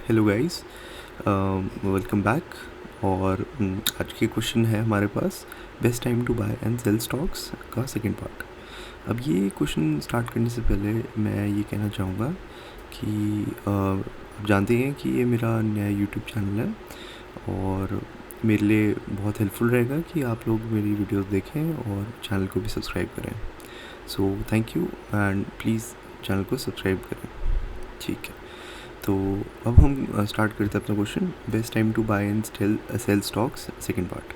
Hello guys, welcome back. और आज के क्वेश्चन है हमारे पास best time to buy and sell stocks का सेकंड पार्ट। अब ये क्वेश्चन स्टार्ट करने से पहले मैं ये कहना चाहूँगा कि आप जानते हैं कि ये मेरा नया यूट्यूब चैनल है और मेरे लिए बहुत हेल्पफुल रहेगा कि आप लोग मेरी वीडियोस देखें और चैनल को भी सब्सक्राइब करें। So thank you and please channel को सब्सक्राइब करें। ठीक है, तो अब हम स्टार्ट करते हैं अपना question, best time to buy and sell stocks second part.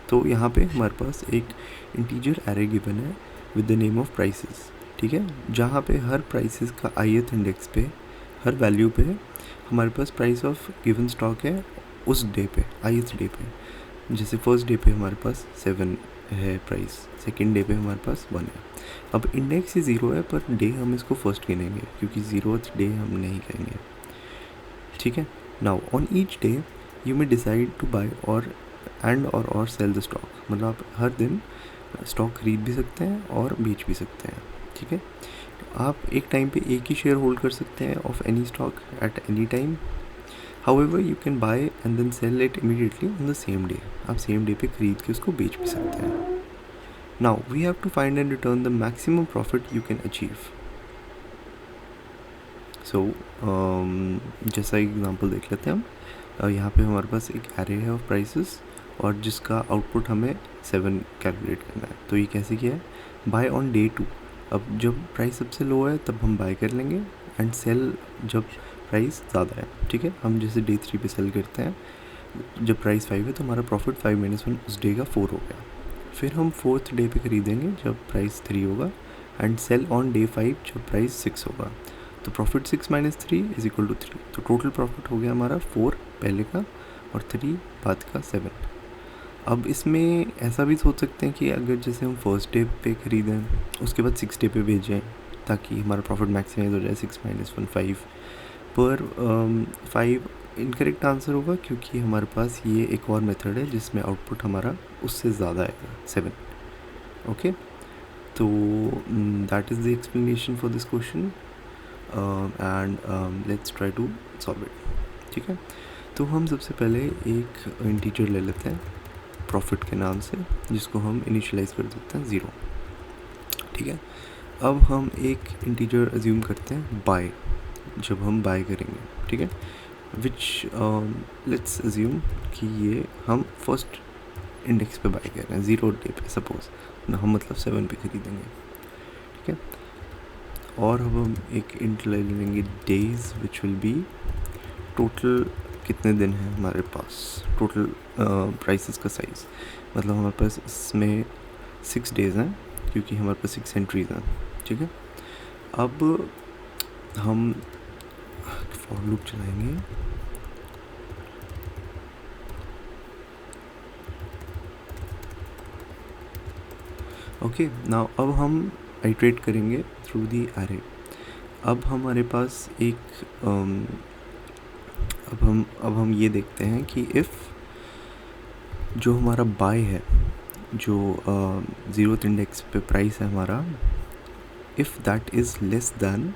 तो यहाँ पे हमारे पास एक इंटीजर एरे गिवन है with the name of prices. ठीक है, जहाँ पे हर प्राइसेस का ith इंडेक्स पे, हर वैल्यू पे हमारे पास प्राइस ऑफ गिवन स्टॉक है उस डे पे, ith डे पे। जैसे फर्स्ट डे पे हमारे पास 7 है प्राइस, सेकेंड डे पे हमारे पास 1 है। अब इंडेक्स ही 0 है पर डे हम इसको फर्स्ट गिनेंगे क्योंकि 0th डे हम नहीं कहेंगे। ठीक है, now on each day you may decide to buy और सेल द स्टॉक। मतलब आप हर दिन स्टॉक खरीद भी सकते हैं और बेच भी सकते हैं। ठीक है, आप एक टाइम पे एक ही शेयर होल्ड कर सकते हैं of any stock at any time. However you can buy and then sell it immediately on the same day. आप सेम डे पे खरीद के उसको बेच भी सकते हैं। Now we have to find and return the maximum profit you can achieve. So जैसा एग्जांपल देख लेते हैं हम। यहाँ पे हमारे पास एक एरे है ऑफ प्राइसेस और जिसका आउटपुट हमें 7 कैलकुलेट करना है। तो ये कैसे किया है, बाय ऑन डे 2। अब जब प्राइस सबसे लो है तब हम बाय कर लेंगे एंड सेल जब प्राइस ज़्यादा है। ठीक है, हम जैसे डे 3 पे सेल करते हैं, जब प्राइस 5 है तो हमारा प्रॉफिट 5 - 1 उस डे का 4 हो गया। फिर हम 4th डे पे खरीदेंगे जब प्राइस 3 होगा एंड सेल ऑन डे 5 जब प्राइस 6 होगा। तो प्रॉफिट 6 - 3 = 3। तो टोटल प्रॉफिट हो गया हमारा 4 पहले का और 3 बाद का 7। अब इसमें ऐसा भी सोच सकते हैं कि अगर जैसे हम फर्स्ट डे पे ख़रीदें उसके बाद 6 डे पे बेच जाएँ ताकि हमारा प्रॉफिट मैक्सिमाइज हो जाए। 6 - 1 5 पर 5 इनकरेक्ट आंसर होगा क्योंकि हमारे पास ये एक और मेथड है जिसमें आउटपुट हमारा उससे ज़्यादा आएगा 7। ओके, तो that is the explanation for this question and let's try to solve it. ठीक है, तो हम सबसे पहले एक इंटीजर ले लेते हैं प्रॉफिट के नाम से जिसको हम इनिशियलाइज कर देते हैं 0। ठीक है, अब हम एक इंटीजर अज्यूम करते हैं बाय, जब हम बाय करेंगे। ठीक है, विच लेट्स अज्यूम कि ये हम फर्स्ट इंडेक्स पे बाय कर रहे हैं 0 डे पे सपोज ना, हम मतलब 7 पे खरीदेंगे। ठीक है, और अब हम एक इंट ले लेंगे days which will be total कितने दिन हैं हमारे पास, टोटल प्राइसेस का साइज़। मतलब हमारे पास इसमें 6 डेज़ हैं क्योंकि हमारे पास 6 एंट्रीज हैं। ठीक है, अब हम फॉर लूप चलाएंगे। ओके, नाउ अब हम आइट्रेट करेंगे थ्रू दी एरे। अब हमारे पास एक अब हम ये देखते हैं कि इफ़ जो हमारा बाय है, जो 0th इंडेक्स पे प्राइस है हमारा, if that is less than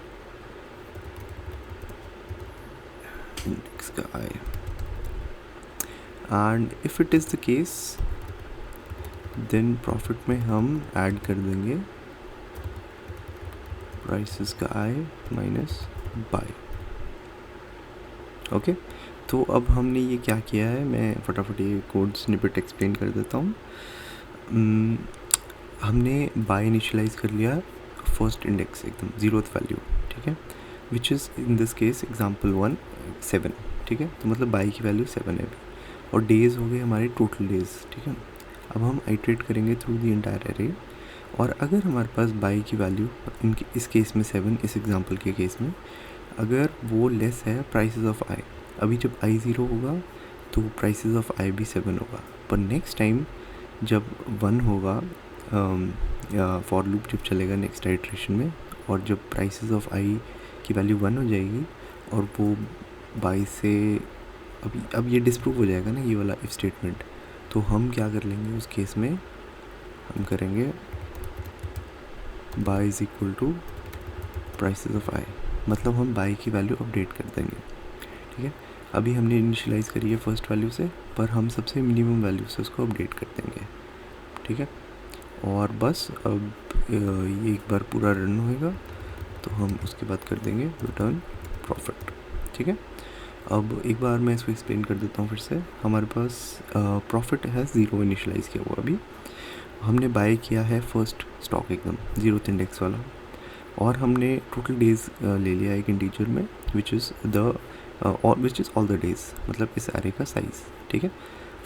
index का I, and if it is the case then profit में हम ऐड कर देंगे प्राइसेस का आई माइनस बाय। ओके, तो अब हमने ये क्या किया है, मैं फटाफट ये कोड स्निपेट एक्सप्लेन कर देता हूँ। हमने बाय इनिशियलाइज कर लिया फर्स्ट इंडेक्स एकदम 0th वैल्यू। ठीक है, which is in this case example 1 7। ठीक है, तो मतलब बाय की वैल्यू 7 है और डेज़ हो गए हमारे टोटल डेज़। ठीक है, अब हम आइट्रेट करेंगे थ्रू दी इंटायर एरे और अगर हमारे पास बाय की वैल्यू इस केस में 7, इस एग्जांपल के केस में अगर वो लेस है प्राइसेस ऑफ आई, अभी जब आई 0 होगा तो प्राइसेस ऑफ आई भी 7 होगा। पर नेक्स्ट टाइम जब 1 होगा, फॉर लूप जब चलेगा नेक्स्ट आइट्रेशन में, और जब प्राइसेस ऑफ आई की वैल्यू 1 हो जाएगी और वो बाई से अब ये डिस्प्रूव हो जाएगा ना ये वाला इफ स्टेटमेंट, तो हम क्या कर लेंगे उस केस में, हम करेंगे buy is equal to prices of I, मतलब हम बाय की वैल्यू अपडेट कर देंगे। ठीक है, अभी हमने इनिशियलाइज़ करी है फर्स्ट वैल्यू से, पर हम सबसे मिनिमम वैल्यू से उसको अपडेट कर देंगे, ठीक है। और बस अब ये एक बार पूरा रन होएगा तो हम उसके बाद कर देंगे रिटर्न प्रॉफिट, ठीक है। अब एक बार मैं इसको एक्सप्लेन कर देता हूँ फिर से। हमारे पास प्रॉफिट है 0 इनिशियलाइज़ किया हुआ, अभी हमने बाय किया है फर्स्ट स्टॉक एकदम 0th इंडेक्स वाला, और हमने टोटल डेज़ ले लिया एक इंटीजर में which is all the days, मतलब इस एरे का साइज़, ठीक है।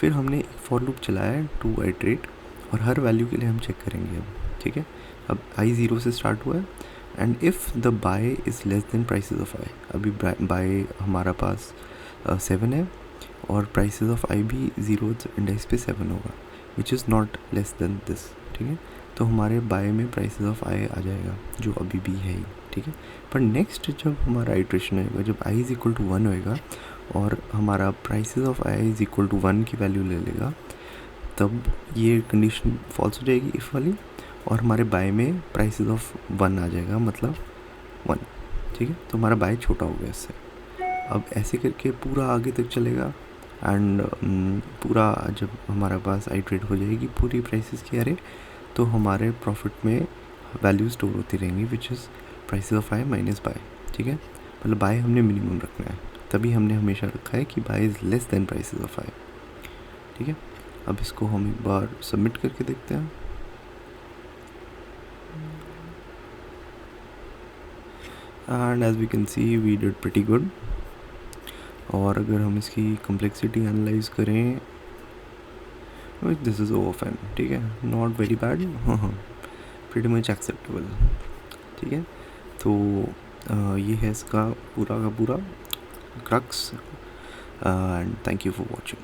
फिर हमने एक फॉर लूप चलाया है टू आइटरेट, और हर वैल्यू के लिए हम चेक करेंगे अब, ठीक है। अब आई 0 से स्टार्ट हुआ है, and if the buy is less than prices of I. अभी बाय हमारा पास 7 है, और प्राइसेस ऑफ आई भी 0th इंडेक्स पे 7 होगा, which is not less than this, ठीक है। तो हमारे बाय में प्राइसेस ऑफ आई आ जाएगा, जो अभी भी है ही, ठीक है। पर नेक्स्ट जब हमारा आइट्रेशन होएगा, जब आई इज़ इक्वल टू 1 होएगा और हमारा prices of I is equal to 1 की वैल्यू ले लेगा, तब ये कंडीशन फॉल्स हो जाएगी इफ़ वाली, और हमारे बाय में प्राइसेस ऑफ 1 आ जाएगा, मतलब 1, ठीक है। तो हमारा बाय छोटा हो गया इससे। अब ऐसे करके पूरा आगे तक चलेगा, एंड पूरा जब हमारे पास आइट्रेट हो जाएगी पूरी प्राइसेस की अरे, तो हमारे प्रॉफिट में वैल्यू स्टोर होती रहेंगी which is prices of I minus buy, ठीक है। मतलब बाय हमने मिनिमम रखना है, तभी हमने हमेशा रखा है कि buy is less than prices of I, ठीक है। अब इसको हम एक बार सबमिट करके देखते हैं, and as we can see we did pretty good. और अगर हम इसकी कम्प्लेक्सिटी एनालाइज करें, दिस इज़ ओवरफैन, ठीक है, नॉट वेरी बैड, हाँ, प्रीटी मच एक्सेप्टेबल, ठीक है। तो ये है इसका पूरा का पूरा crux, and thank you for watching.